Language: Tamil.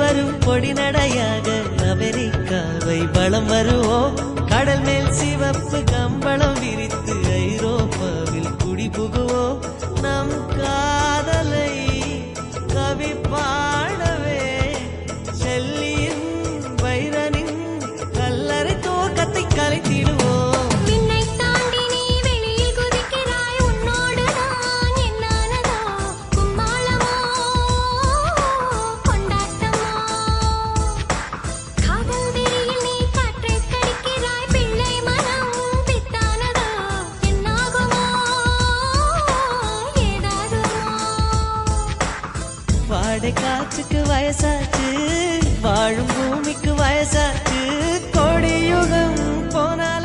வரும் பொடி நடையாக அமெரிக்காவை வலம் வருவோம். கடல் மேல் சிவப்பு கம்பளம் விரித்து ஐரோப்பாவில் குடி புகுவோம். நம் காதலை கவி பாடவே செல்லியின் வைரனின் கல்லறை தோக்கத்தை கலைத்திடுவோம். வாடை காற்றுக்கு வயசாச்சு, வாழும் பூமிக்கு வயசாச்சு, கோடி யுகம் போனால